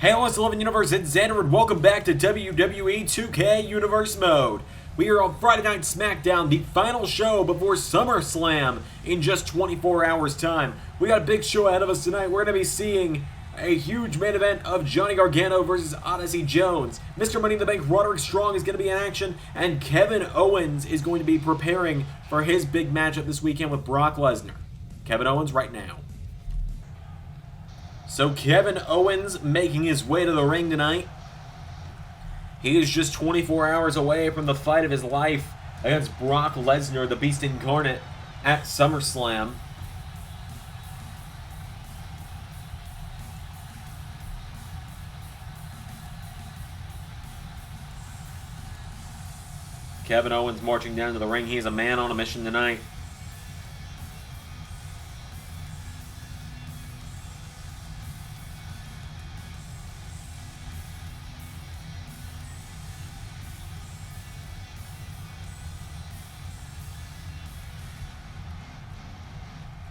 Hey LS11 Universe, it's Xander and welcome back to WWE 2K Universe Mode. We are on Friday Night SmackDown, the final show before Summerslam in just 24 hours time. We got a big show ahead of us tonight. We're going to be seeing a huge main event of Johnny Gargano versus Odyssey Jones. Mr. Money in the Bank Roderick Strong is going to be in action, and Kevin Owens is going to be preparing for his big matchup this weekend with Brock Lesnar. Kevin Owens right now. So Kevin Owens making his way to the ring tonight. He is just 24 hours away from the fight of his life against Brock Lesnar, the Beast Incarnate, at SummerSlam. Kevin Owens marching down to the ring. He is a man on a mission tonight.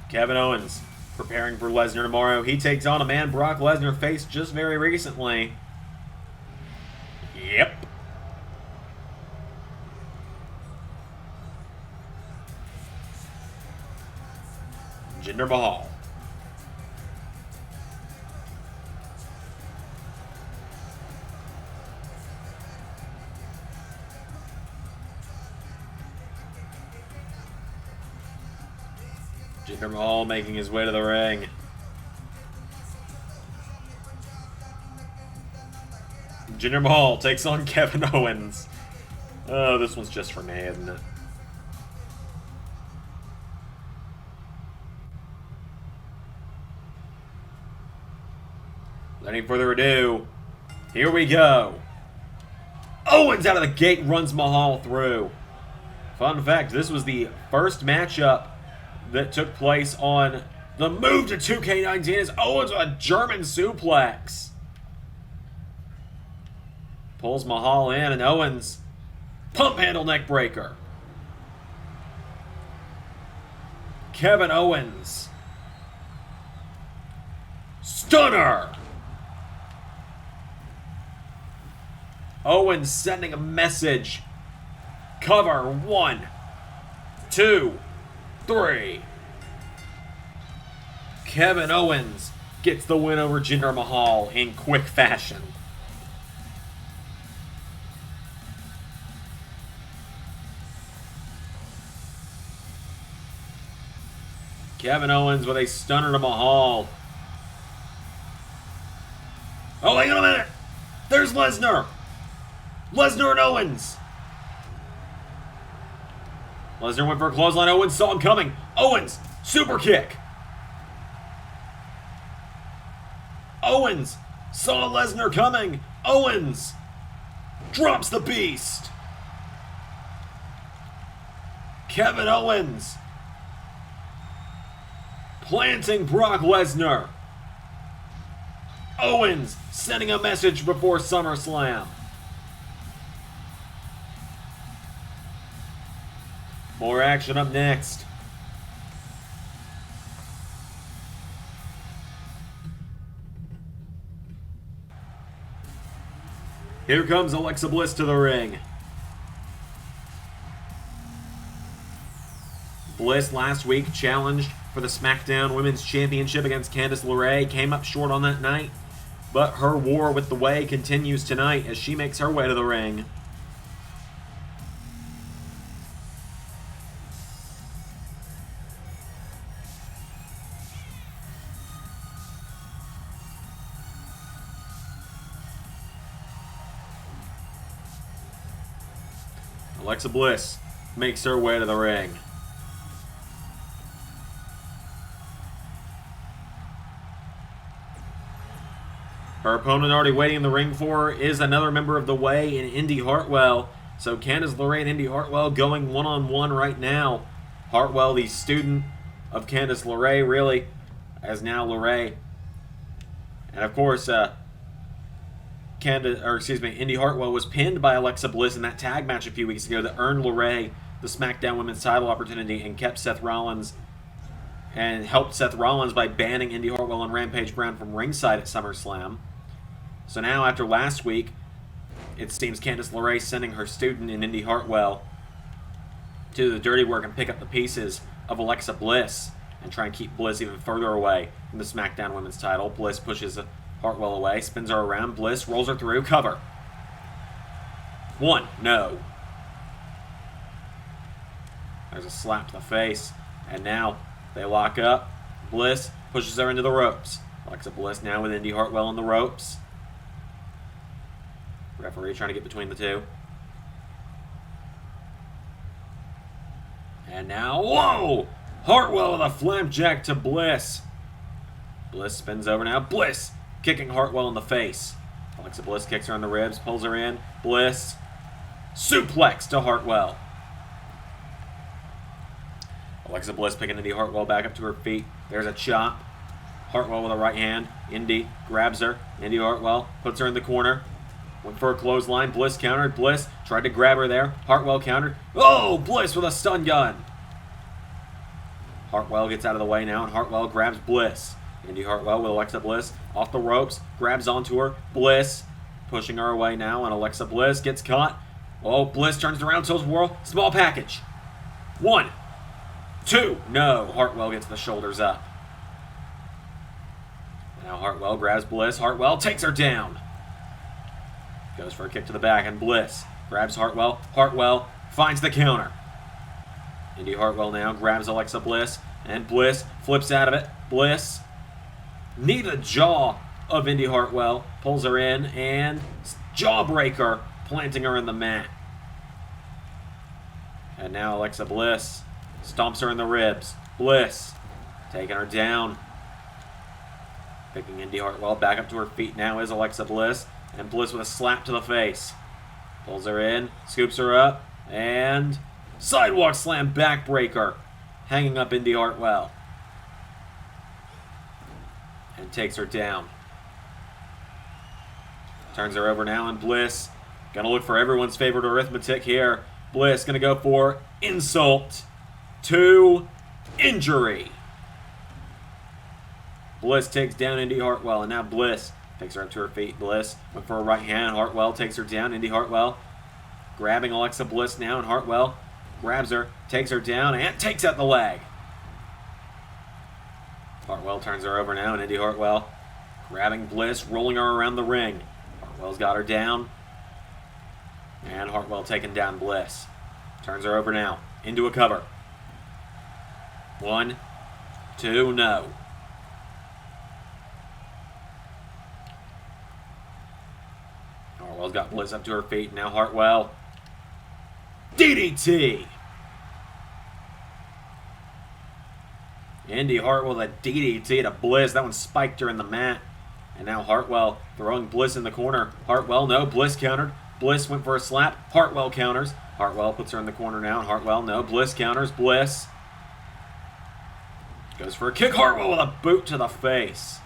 Kevin Owens preparing for Lesnar tomorrow. He takes on a man Brock Lesnar faced just very recently. Yep. Jinder Mahal. Jinder Mahal making his way to the ring. Jinder Mahal takes on Kevin Owens. Oh, this one's just for me, isn't it? Without any further ado, here we go. Owens out of the gate runs Mahal through. Fun fact, this was the first matchup that took place on the move to 2K19 as Owens with a German suplex. Pulls Mahal in and Owens pump handle neck breaker. Kevin Owens. Stunner. Owens sending a message. Cover 1, 2, 3. Kevin Owens gets the win over Jinder Mahal in quick fashion. Kevin Owens with a stunner to Mahal. Oh, hang on a minute. There's Lesnar. Lesnar and Owens. Lesnar went for a clothesline. Owens saw him coming. Owens, super kick. Owens saw Lesnar coming. Owens drops the beast. Kevin Owens planting Brock Lesnar. Owens sending a message before SummerSlam. More action up next. Here comes Alexa Bliss to the ring. Bliss last week challenged for the SmackDown Women's Championship against Candice LeRae. Came up short on that night, but her war with the Way continues tonight as she makes her way to the ring. Alexa Bliss makes her way to the ring. Her opponent already waiting in the ring for her is another member of the Way in Indi Hartwell. So Candice LeRae and Indi Hartwell going one-on-one right now. Hartwell, the student of Candice LeRae, really, as now LeRae. And of course, Indi Hartwell was pinned by Alexa Bliss in that tag match a few weeks ago that earned LeRae the SmackDown Women's title opportunity and kept Seth Rollins and helped Seth Rollins by banning Indi Hartwell and Rampage Brown from ringside at SummerSlam. So now, after last week, it seems Candice LeRae sending her student in Indi Hartwell to do the dirty work and pick up the pieces of Alexa Bliss and try and keep Bliss even further away from the SmackDown Women's title. Bliss pushes Hartwell away, spins her around. Bliss rolls her through, cover. 1, no. There's a slap to the face, and now they lock up. Bliss pushes her into the ropes. Alexa Bliss now with Indi Hartwell in the ropes. Referee trying to get between the two. And now, whoa! Hartwell with a flapjack to Bliss. Bliss spins over now. Bliss kicking Hartwell in the face. Alexa Bliss kicks her in the ribs, pulls her in. Bliss suplex to Hartwell. Alexa Bliss picking Indi Hartwell back up to her feet. There's a chop. Hartwell with a right hand. Indy grabs her. Indi Hartwell puts her in the corner. Went for a clothesline. Bliss countered. Bliss tried to grab her there. Hartwell countered. Oh, Bliss with a stun gun. Hartwell gets out of the way now, and Hartwell grabs Bliss. Indi Hartwell with Alexa Bliss off the ropes. Grabs onto her. Bliss pushing her away now, and Alexa Bliss gets caught. Oh, Bliss turns around, tilts whirl. Small package. 1, 2. No. Hartwell gets the shoulders up. Now Hartwell grabs Bliss. Hartwell takes her down. Goes for a kick to the back, and Bliss grabs Hartwell. Hartwell finds the counter. Indi Hartwell now grabs Alexa Bliss, and Bliss flips out of it. Bliss, knee to the jaw of Indi Hartwell, pulls her in, and jawbreaker, planting her in the mat. And now Alexa Bliss stomps her in the ribs. Bliss taking her down. Picking Indi Hartwell back up to her feet now is Alexa Bliss. And Bliss with a slap to the face. Pulls her in, scoops her up, and sidewalk slam backbreaker. Hanging up Indi Hartwell. And takes her down. Turns her over now, and Bliss gonna look for everyone's favorite arithmetic here. Bliss gonna go for insult to injury. Bliss takes down Indi Hartwell, and now Bliss takes her up to her feet. Bliss went for a right hand. Hartwell takes her down. Indi Hartwell grabbing Alexa Bliss now, and Hartwell grabs her, takes her down, and takes out the leg. Hartwell turns her over now, and Indi Hartwell grabbing Bliss, rolling her around the ring. Hartwell's got her down, and Hartwell taking down Bliss. Turns her over now, into a cover. 1, 2, no. Hartwell's got Bliss up to her feet. Now Hartwell. DDT! Indi Hartwell with a DDT to Bliss. That one spiked her in the mat. And now Hartwell throwing Bliss in the corner. Hartwell, no. Bliss countered. Bliss went for a slap. Hartwell counters. Hartwell puts her in the corner now. And Hartwell, no. Bliss counters. Bliss goes for a kick. Hartwell with a boot to the face.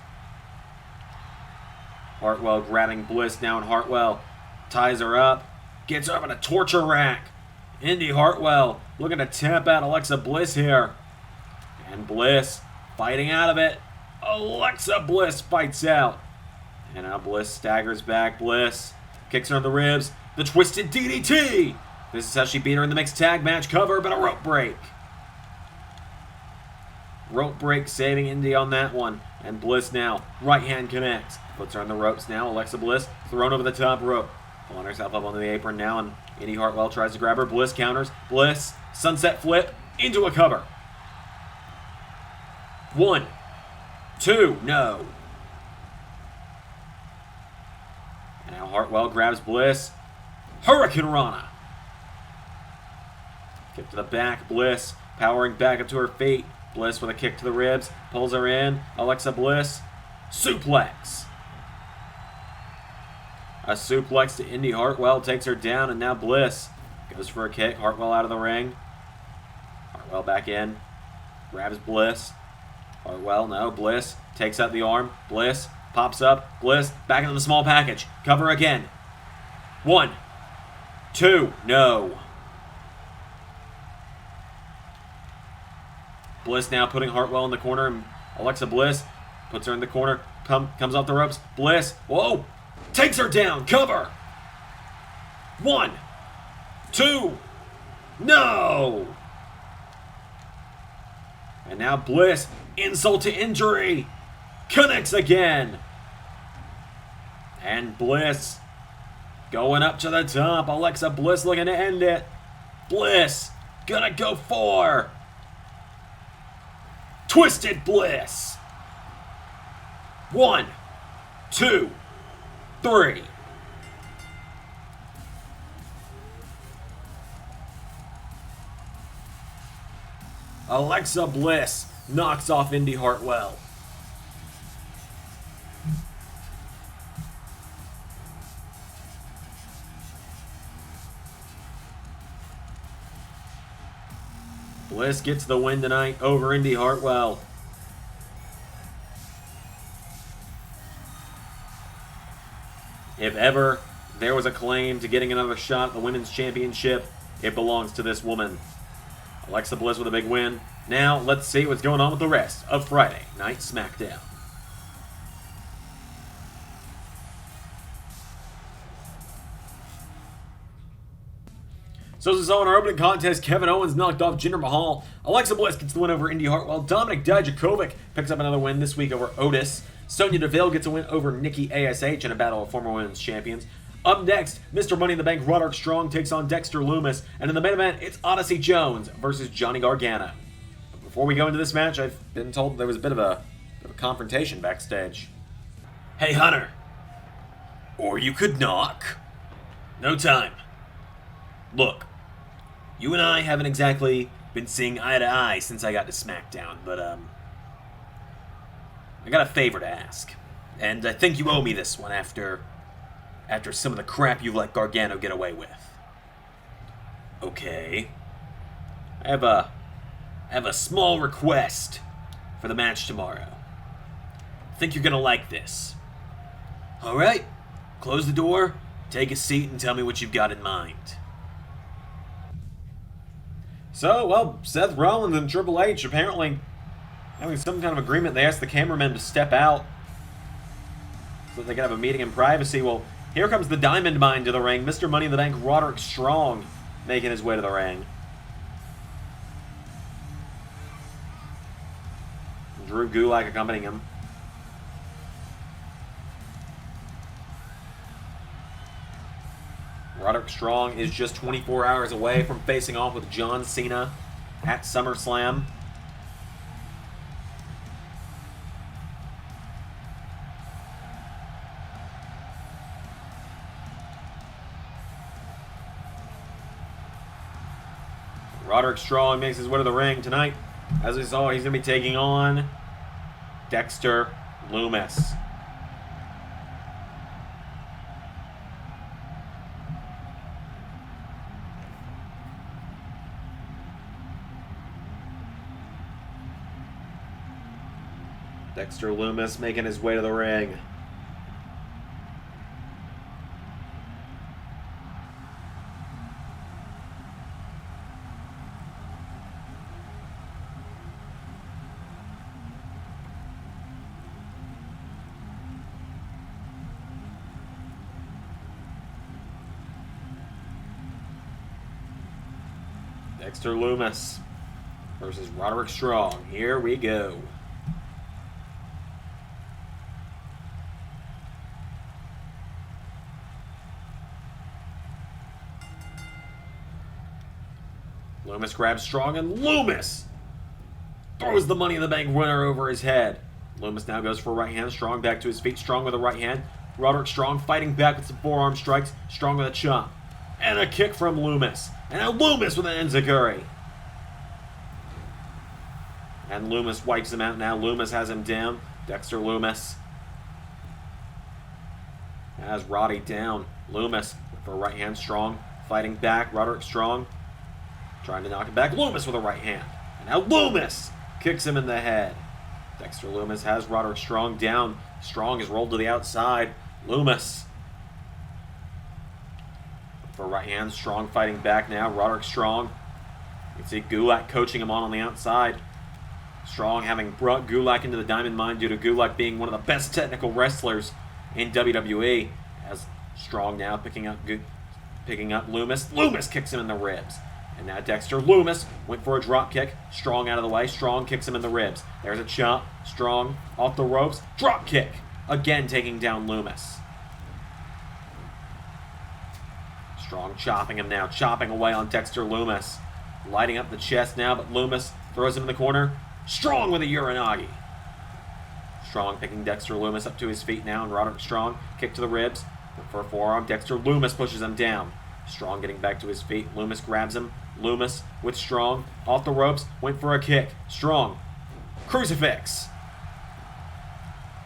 Hartwell grabbing Bliss now, and Hartwell ties her up. Gets her up in a torture rack. Indi Hartwell looking to tap out Alexa Bliss here. And Bliss fighting out of it. Alexa Bliss fights out. And now Bliss staggers back. Bliss kicks her in the ribs. The twisted DDT. This is how she beat her in the mixed tag match. Cover, but a rope break. Rope break saving Indy on that one. And Bliss now, right hand connects. Puts her on the ropes now. Alexa Bliss thrown over the top rope. Pulling herself up onto the apron now, and Indi Hartwell tries to grab her. Bliss counters. Bliss, sunset flip, into a cover. 1, 2, no. And now Hartwell grabs Bliss. Hurricane Rana. Kick to the back. Bliss powering back up to her feet. Bliss with a kick to the ribs. Pulls her in. Alexa Bliss. Suplex. A suplex to Indi Hartwell. Takes her down, and now Bliss goes for a kick. Hartwell out of the ring. Hartwell back in. Grabs Bliss. Hartwell, no. Bliss takes out the arm. Bliss pops up. Bliss back into the small package. Cover again. 1, 2, no. Bliss now putting Hartwell in the corner, and Alexa Bliss puts her in the corner. Comes off the ropes. Bliss, whoa! Takes her down. Cover. 1, 2. No! And now Bliss, insult to injury. Connects again. And Bliss going up to the top. Alexa Bliss looking to end it. Bliss gonna go for Twisted Bliss. 1, 2, 3. Alexa Bliss knocks off Indi Hartwell. Bliss gets the win tonight over Indi Hartwell. If ever there was a claim to getting another shot at the Women's Championship, it belongs to this woman. Alexa Bliss with a big win. Now, let's see what's going on with the rest of Friday Night SmackDown. So as we saw in our opening contest, Kevin Owens knocked off Jinder Mahal. Alexa Bliss gets the win over Indi Hartwell. Dominic Dijakovic picks up another win this week over Otis. Sonya Deville gets a win over Nikki ASH in a battle of former women's champions. Up next, Mr. Money in the Bank Roderick Strong takes on Dexter Loomis. And in the main event, it's Odyssey Jones versus Johnny Gargano. But before we go into this match, I've been told there was a bit of a confrontation backstage. Hey, Hunter. Or you could knock. No time. Look, you and I haven't exactly been seeing eye to eye since I got to SmackDown, but I got a favor to ask. And I think you owe me this one after some of the crap you let Gargano get away with. Okay. I have a small request for the match tomorrow. I think you're gonna like this. Alright, close the door, take a seat, and tell me what you've got in mind. So, well, Seth Rollins and Triple H apparently having some kind of agreement. They asked the cameramen to step out so that they can have a meeting in privacy. Well, here comes the Diamond Mine to the ring. Mr. Money in the Bank, Roderick Strong, making his way to the ring. Drew Gulak accompanying him. Roderick Strong is just 24 hours away from facing off with John Cena at SummerSlam. Roderick Strong makes his way to the ring tonight. As we saw, he's going to be taking on Dexter Loomis. Dexter Loomis making his way to the ring. Dexter Loomis versus Roderick Strong. Here we go. Loomis grabs Strong, and Loomis throws the Money in the Bank winner over his head. Loomis now goes for a right hand. Strong back to his feet. Strong with a right hand. Roderick Strong fighting back with some forearm strikes. Strong with a chop. And a kick from Loomis. And now Loomis with an enziguri. And Loomis wipes him out. Now Loomis has him down. Dexter Loomis has Roddy down. Loomis for a right hand. Strong fighting back. Roderick Strong trying to knock him back. Loomis with a right hand. And now Loomis kicks him in the head. Dexter Loomis has Roderick Strong down. Strong is rolled to the outside. Loomis for a right hand. Strong fighting back now. Roderick Strong. You can see Gulak coaching him on the outside. Strong having brought Gulak into the Diamond Mine due to Gulak being one of the best technical wrestlers in WWE. As Strong now picking up Loomis. Loomis kicks him in the ribs. And now Dexter. Loomis went for a drop kick. Strong out of the way. Strong kicks him in the ribs. There's a chop. Strong off the ropes. Drop kick. Again taking down Loomis. Strong chopping him now. Chopping away on Dexter Loomis. Lighting up the chest now, but Loomis throws him in the corner. Strong with a Uranagi. Strong picking Dexter Loomis up to his feet now, and Roderick Strong kick to the ribs. For a forearm, Dexter Loomis pushes him down. Strong getting back to his feet. Loomis grabs him. Loomis with Strong off the ropes. Went for a kick. Strong. Crucifix.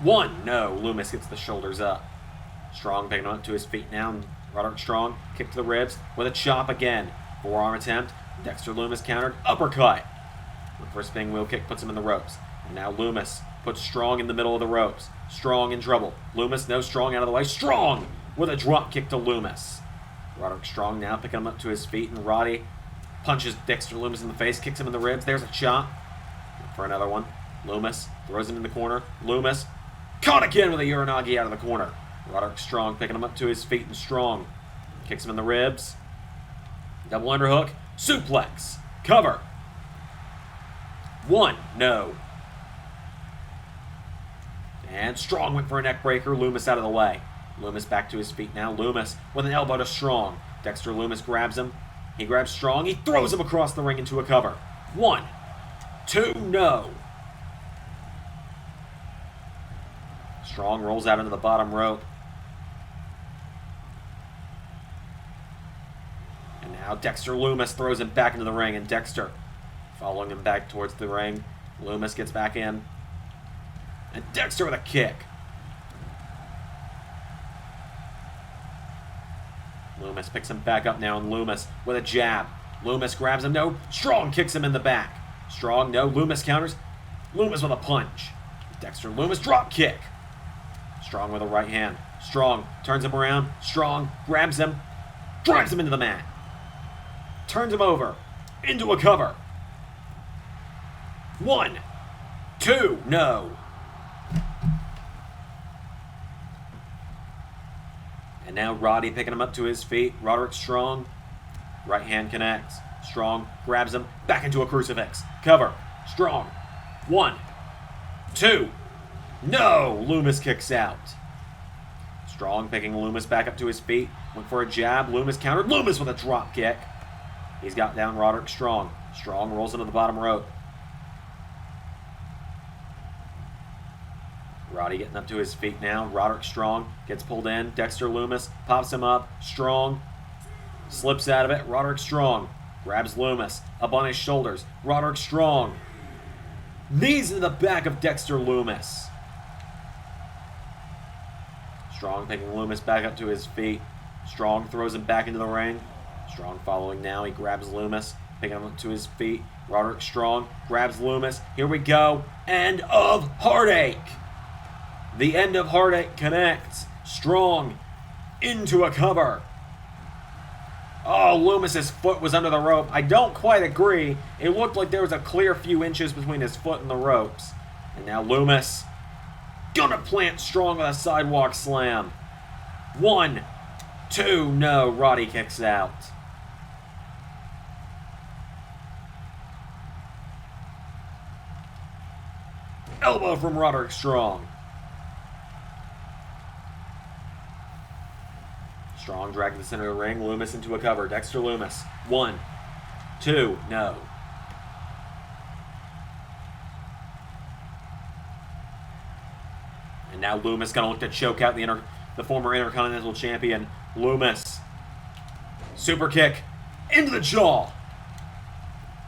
1. No. Loomis gets the shoulders up. Strong picking him up to his feet now. And Roderick Strong kick to the ribs with a chop again. Forearm attempt. Dexter Loomis countered. Uppercut. Went for a spinning wheel kick. Puts him in the ropes. And now Loomis puts Strong in the middle of the ropes. Strong in trouble. Loomis, no. Strong out of the way. Strong with a drop kick to Loomis. Roderick Strong now picking him up to his feet, and Roddy punches Dexter Loomis in the face, kicks him in the ribs. There's a chop for another one. Loomis throws him in the corner. Loomis caught again with a Uranagi out of the corner. Roderick Strong picking him up to his feet, and Strong kicks him in the ribs. Double underhook. Suplex. Cover. 1. No. And Strong went for a neck breaker. Loomis out of the way. Loomis back to his feet now. Loomis with an elbow to Strong. Dexter Loomis grabs him. He grabs Strong. He throws him across the ring into a cover. 1. 2. No. Strong rolls out into the bottom rope. And now Dexter Loomis throws him back into the ring. And Dexter following him back towards the ring. Loomis gets back in. And Dexter with a kick. Loomis picks him back up now, and Loomis with a jab. Loomis grabs him. No. Strong kicks him in the back. Strong, no. Loomis counters. Loomis with a punch. Dexter Loomis drop kick. Strong with a right hand. Strong turns him around. Strong grabs him. Drives him into the mat. Turns him over. Into a cover. 1. 2. No. And now Roddy picking him up to his feet. Roderick Strong. Right hand connects. Strong grabs him. Back into a crucifix. Cover. Strong. 1. 2. No! Loomis kicks out. Strong picking Loomis back up to his feet. Went for a jab. Loomis countered. Loomis with a drop kick. He's got down Roderick Strong. Strong rolls into the bottom rope. Roddy getting up to his feet now. Roderick Strong gets pulled in. Dexter Loomis pops him up. Strong slips out of it. Roderick Strong grabs Loomis up on his shoulders. Roderick Strong knees in the back of Dexter Loomis. Strong picking Loomis back up to his feet. Strong throws him back into the ring. Strong following now. He grabs Loomis, picking him up to his feet. Roderick Strong grabs Loomis. Here we go. End of Heartache. The End of Heartache connects. Strong into a cover. Oh, Loomis's foot was under the rope. I don't quite agree. It looked like there was a clear few inches between his foot and the ropes. And now Loomis gonna plant Strong with a sidewalk slam. 1, 2, no. Roddy kicks out. Elbow from Roderick Strong. Strong dragged to the center of the ring. Loomis into a cover. Dexter Loomis. 1, 2, no. And now Loomis going to look to choke out the former Intercontinental Champion. Loomis. Super kick into the jaw.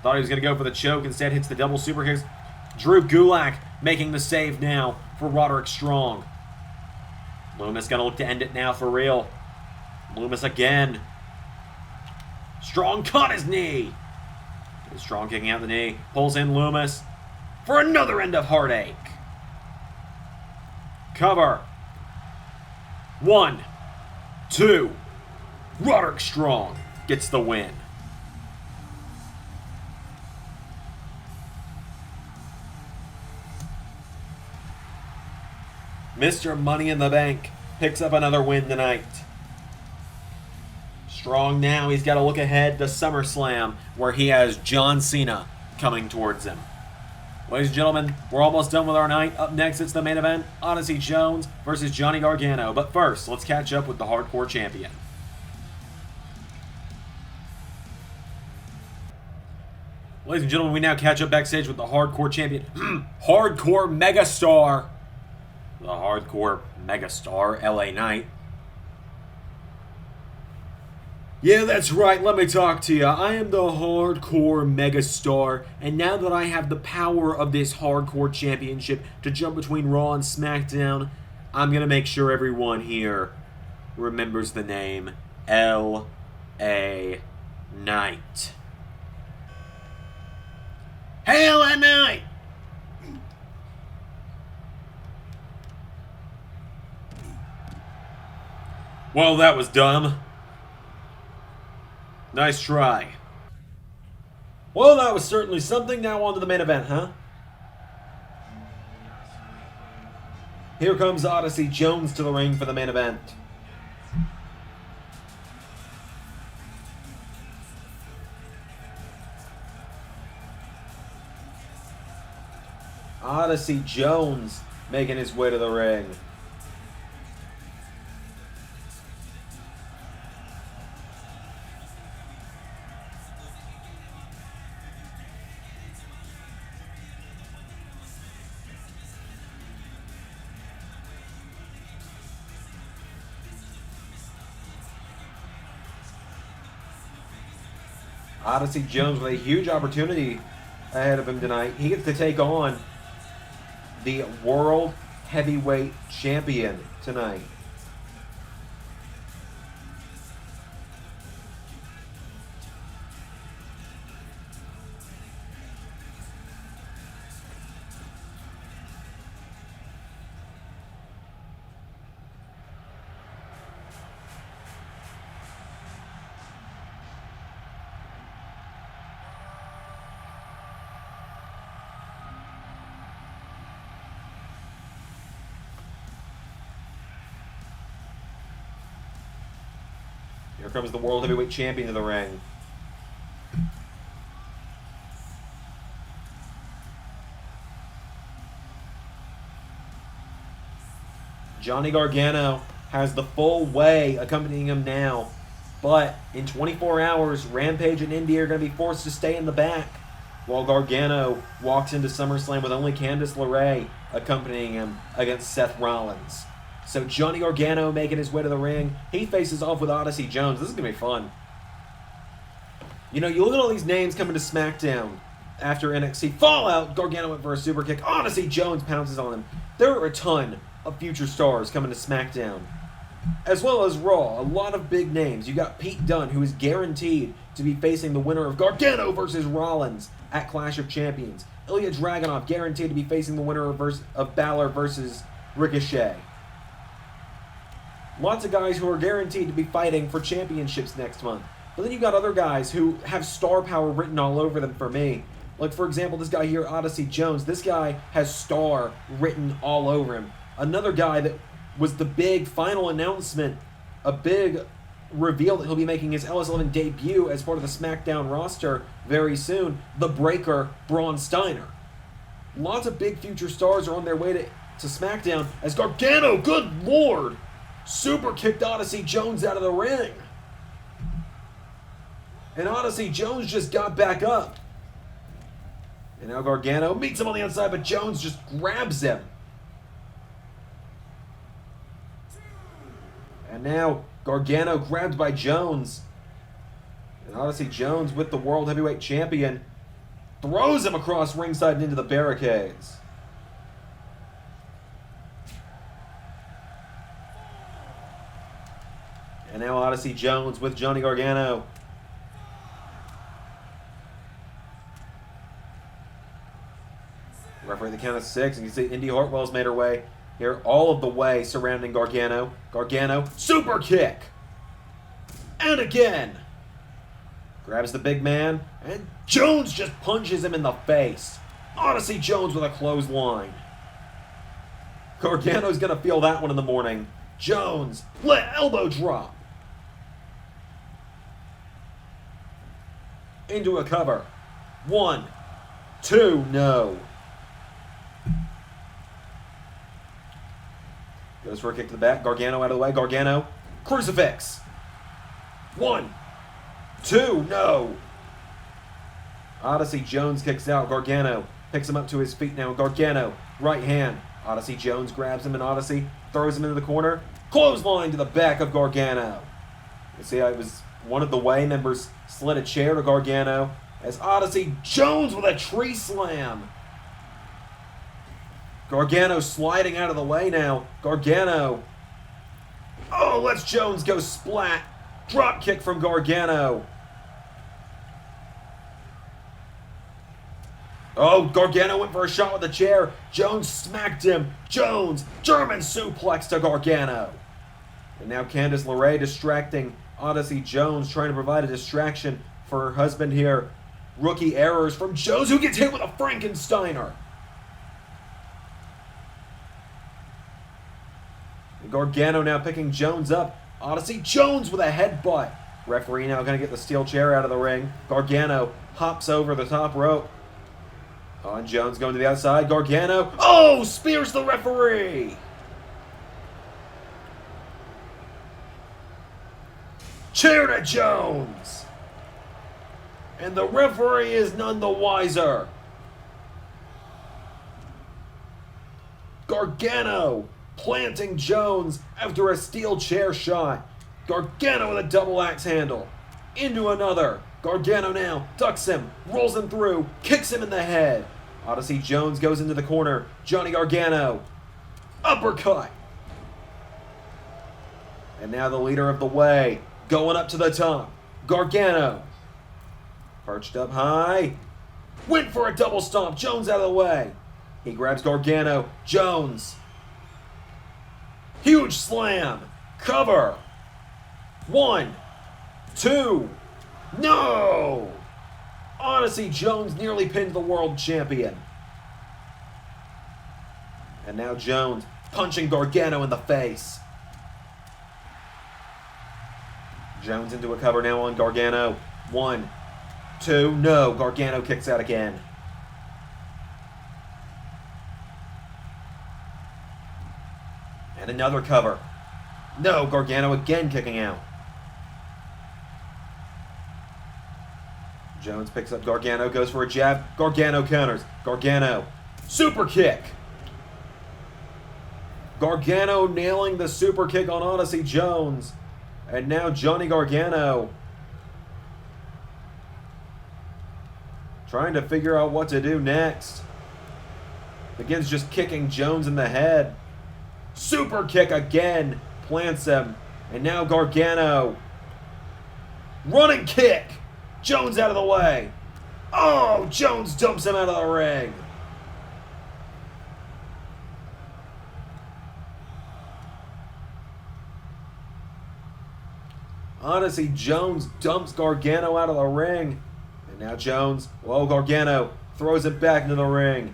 Thought he was going to go for the choke. Instead hits the double super kicks. Drew Gulak making the save now for Roderick Strong. Loomis going to look to end it now for real. Loomis again. Strong caught his knee. Strong kicking out the knee. Pulls in Loomis for another End of Heartache. Cover. 1, 2. Roderick Strong gets the win. Mr. Money in the Bank picks up another win tonight. Strong now, he's got to look ahead to SummerSlam, where he has John Cena coming towards him. Ladies and gentlemen, we're almost done with our night. Up next, it's the main event, Odyssey Jones versus Johnny Gargano. But first, let's catch up with the Hardcore Champion. Ladies and gentlemen, we now catch up backstage with the Hardcore Champion, Hardcore Megastar, the Hardcore Megastar, LA Knight. Yeah, that's right, let me talk to you. I am the Hardcore Megastar, and now that I have the power of this Hardcore Championship to jump between Raw and SmackDown, I'm going to make sure everyone here remembers the name L.A. Knight. Hey, LA Knight! Well, that was dumb. Nice try. Well, that was certainly something. Now on to the main event, huh? Here comes Odyssey Jones to the ring for the main event. Odyssey Jones making his way to the ring. Odyssey Jones with a huge opportunity ahead of him tonight. He gets to take on the World Heavyweight Champion tonight. Here comes the World Heavyweight Champion to the ring. Johnny Gargano has the full way accompanying him now. But in 24 hours, Rampage and Indy are going to be forced to stay in the back, while Gargano walks into SummerSlam with only Candice LeRae accompanying him against Seth Rollins. So Johnny Gargano making his way to the ring. He faces off with Odyssey Jones. This is going to be fun. You know, you look at all these names coming to SmackDown after NXT Fallout. Gargano went for a super kick. Odyssey Jones pounces on him. There are a ton of future stars coming to SmackDown, as well as Raw. A lot of big names. You got Pete Dunne, who is guaranteed to be facing the winner of Gargano versus Rollins at Clash of Champions. Ilya Dragunov guaranteed to be facing the winner of Balor versus Ricochet. Lots of guys who are guaranteed to be fighting for championships next month. But then you've got other guys who have star power written all over them for me. Like, for example, this guy here, Odyssey Jones. This guy has star written all over him. Another guy that was the big final announcement, a big reveal that he'll be making his LS11 debut as part of the SmackDown roster very soon, the Breaker, Braun Steiner. Lots of big future stars are on their way to SmackDown as Gargano, good lord, super kicked Odyssey Jones out of the ring. And Odyssey Jones just got back up. And now Gargano meets him on the outside, but Jones just grabs him. And now Gargano grabbed by Jones. And Odyssey Jones, with the World Heavyweight Champion, throws him across ringside and into the barricades. And now Odyssey Jones with Johnny Gargano. Referee the count of 6, and you can see Indi Hartwell's made her way here all of the way surrounding Gargano. Gargano, super kick! And again! Grabs the big man, and Jones just punches him in the face. Odyssey Jones with a clothesline. Gargano's going to feel that one in the morning. Jones, elbow drop. Into a cover. 1, 2, no. Goes for a kick to the back. Gargano out of the way. Gargano. Crucifix. 1, 2, no. Odyssey Jones kicks out. Gargano picks him up to his feet now. Gargano, right hand. Odyssey Jones grabs him, and Odyssey throws him into the corner. Clothesline to the back of Gargano. You see, it was one of the Way members slid a chair to Gargano as Odyssey Jones with a tree slam. Gargano sliding out of the way now. Gargano. Oh, lets Jones go splat. Drop kick from Gargano. Oh, Gargano went for a shot with the chair. Jones smacked him. Jones, German suplex to Gargano. And now Candice LeRae distracting Odyssey Jones, trying to provide a distraction for her husband here. Rookie errors from Jones, who gets hit with a Frankensteiner. And Gargano now picking Jones up. Odyssey Jones with a headbutt. Referee now going to get the steel chair out of the ring. Gargano hops over the top rope. On Jones going to the outside. Gargano. Oh! Spears the referee! Chair to Jones! And the referee is none the wiser. Gargano planting Jones after a steel chair shot. Gargano with a double axe handle. Into another. Gargano now ducks him, rolls him through, kicks him in the head. Odyssey Jones goes into the corner. Johnny Gargano. Uppercut. And now the leader of the Way going up to the top. Gargano. Perched up high. Went for a double stomp. Jones out of the way. He grabs Gargano. Jones. Huge slam. Cover. 1, 2. No! Odyssey Jones nearly pinned the world champion. And now Jones punching Gargano in the face. Jones into a cover now on Gargano. 1, 2, no. Gargano kicks out again. And another cover. No, Gargano again kicking out. Jones picks up Gargano, goes for a jab. Gargano counters. Gargano. Super kick. Gargano nailing the super kick on Odyssey Jones. And now Johnny Gargano trying to figure out what to do next. Begins just kicking Jones in the head. Super kick again. Plants him. And now Gargano. Running kick. Jones out of the way. Oh, Jones dumps him out of the ring. Odyssey Jones dumps Gargano out of the ring. And now Jones, whoa, Gargano throws it back into the ring.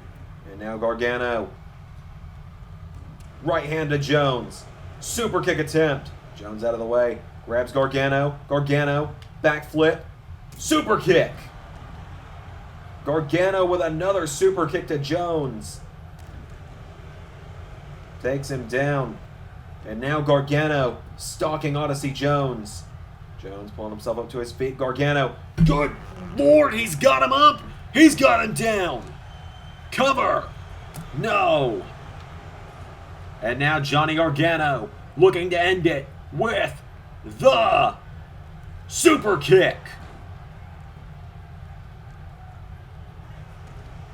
And now Gargano. Right hand to Jones. Super kick attempt. Jones out of the way. Grabs Gargano. Gargano. Backflip. Super kick. Gargano with another super kick to Jones. Takes him down. And now Gargano stalking Odyssey Jones. Jones pulling himself up to his feet. Gargano. Good Lord, he's got him up. He's got him down. Cover. No. And now Johnny Gargano looking to end it with the super kick.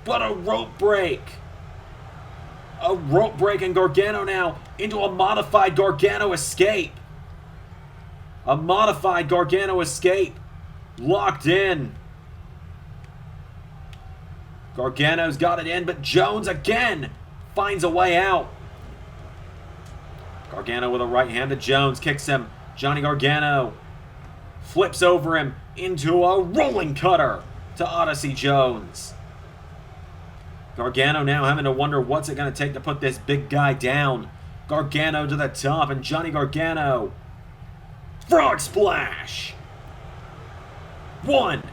But a rope break. A rope break, and Gargano now into a modified Gargano escape. A modified Gargano escape. Locked in. Gargano's got it in, but Jones again finds a way out. Gargano with a right hand to Jones. Kicks him. Johnny Gargano flips over him into a rolling cutter to Odyssey Jones. Gargano now having to wonder what's it going to take to put this big guy down. Gargano to the top, and Johnny Gargano. Frog splash! 1,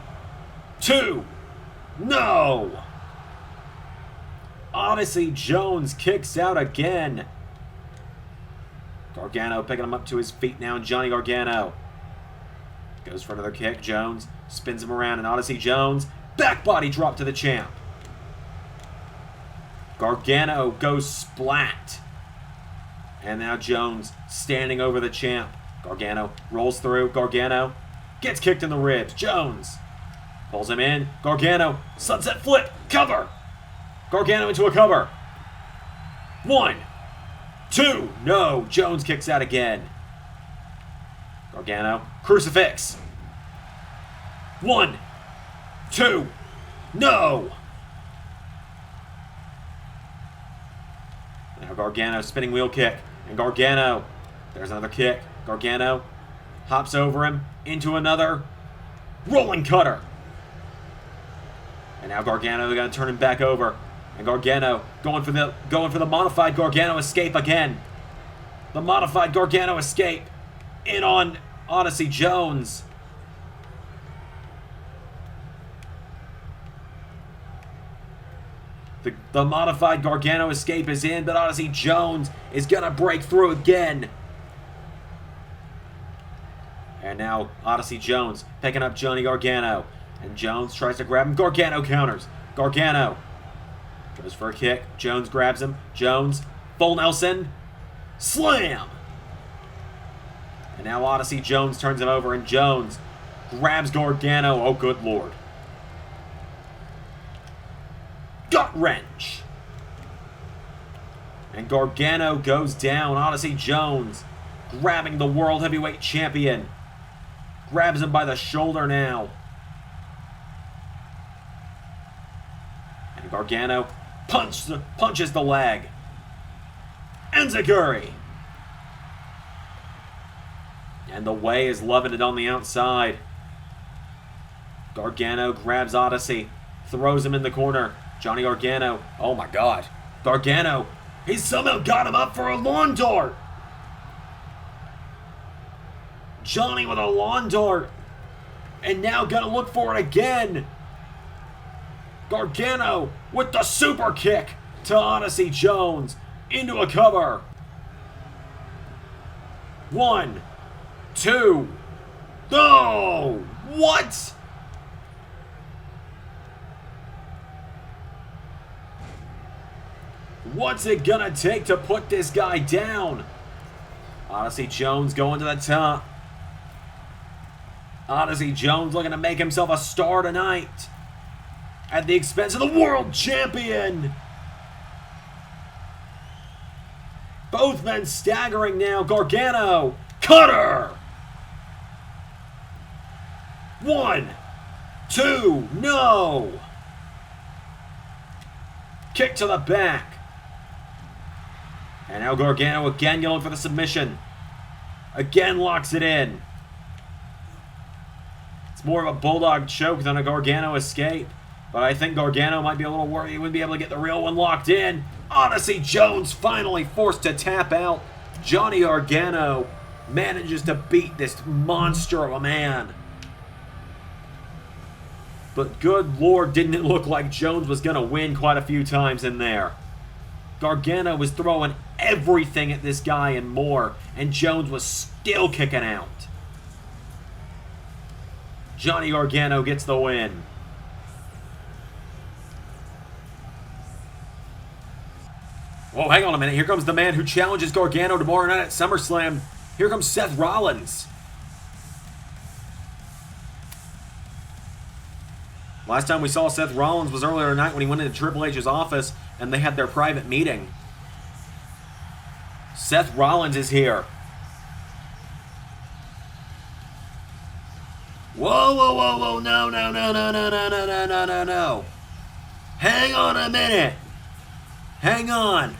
2, no! Odyssey Jones kicks out again. Gargano picking him up to his feet now, and Johnny Gargano goes for another kick. Jones spins him around, and Odyssey Jones, back body drop to the champ. Gargano goes splat. And now Jones standing over the champ. Gargano rolls through. Gargano gets kicked in the ribs. Jones pulls him in. Gargano, sunset flip, cover. Gargano into a cover. 1, 2, no. Jones kicks out again. Gargano, crucifix. 1, 2, no. Now Gargano, spinning wheel kick. And Gargano, there's another kick. Gargano hops over him into another rolling cutter. And now Gargano, they're going to turn him back over. And Gargano going for the modified Gargano escape again. The modified Gargano escape in on Odyssey Jones. The modified Gargano escape is in, but Odyssey Jones is going to break through again. And now Odyssey Jones picking up Johnny Gargano. And Jones tries to grab him. Gargano counters. Gargano goes for a kick. Jones grabs him. Jones, full Nelson. Slam! And now Odyssey Jones turns him over, and Jones grabs Gargano. Oh, good Lord. Gut wrench. And Gargano goes down. Odyssey Jones grabbing the World Heavyweight Champion. Grabs him by the shoulder now. And Gargano punches the leg. Enziguri. And the way is loving it on the outside. Gargano grabs Odyssey. Throws him in the corner. Johnny Gargano. Oh my God. Gargano. He's somehow got him up for a lawn dart. Johnny with a lawn dart. And now gonna look for it again. Gargano with the super kick to Odyssey Jones. Into a cover. 1, 2. No! What? What's it gonna take to put this guy down? Odyssey Jones going to the top. Odyssey Jones looking to make himself a star tonight at the expense of the world champion. Both men staggering now. Gargano. Cutter. 1, 2. No. Kick to the back. And now Gargano again going for the submission. Again locks it in. It's more of a bulldog choke than a Gargano escape. But I think Gargano might be a little worried he wouldn't be able to get the real one locked in. Odyssey Jones finally forced to tap out. Johnny Gargano manages to beat this monster of a man. But good Lord, didn't it look like Jones was going to win quite a few times in there. Gargano was throwing everything at this guy and more, and Jones was still kicking out. Johnny Gargano gets the win. Oh, hang on a minute. Here comes the man who challenges Gargano tomorrow night at SummerSlam. Here comes Seth Rollins. Last time we saw Seth Rollins was earlier tonight when he went into Triple H's office and they had their private meeting. Seth Rollins is here. Whoa, whoa, whoa, whoa, no, no, no, no, no, no, no, no, no, no, no. Hang on a minute. Hang on.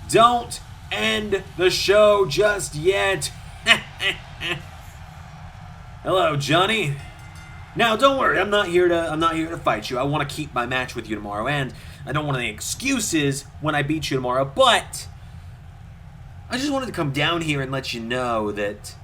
Don't end the show just yet. Hello, Johnny. Now, don't worry. I'm not here to fight you. I want to keep my match with you tomorrow, and I don't want any excuses when I beat you tomorrow. But I just wanted to come down here and let you know that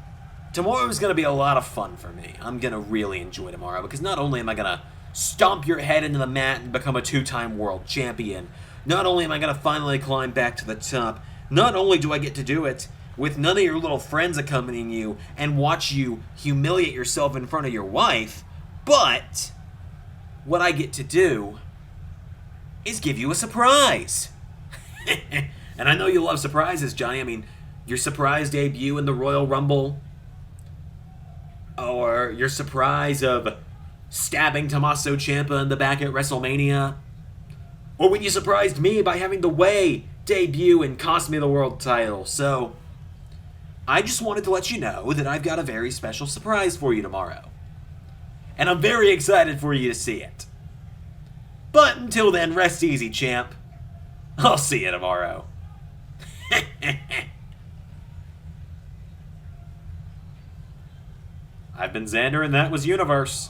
tomorrow is going to be a lot of fun for me. I'm going to really enjoy tomorrow because not only am I going to stomp your head into the mat and become a 2-time world champion, not only am I going to finally climb back to the top, not only do I get to do it with none of your little friends accompanying you and watch you humiliate yourself in front of your wife, but what I get to do is give you a surprise. And I know you love surprises, Johnny. I mean, your surprise debut in the Royal Rumble, or your surprise of stabbing Tommaso Ciampa in the back at WrestleMania, or when you surprised me by having the Way debut and cost me the world title. So, I just wanted to let you know that I've got a very special surprise for you tomorrow. And I'm very excited for you to see it. But until then, rest easy, champ. I'll see you tomorrow. I've been Xander, and that was Universe.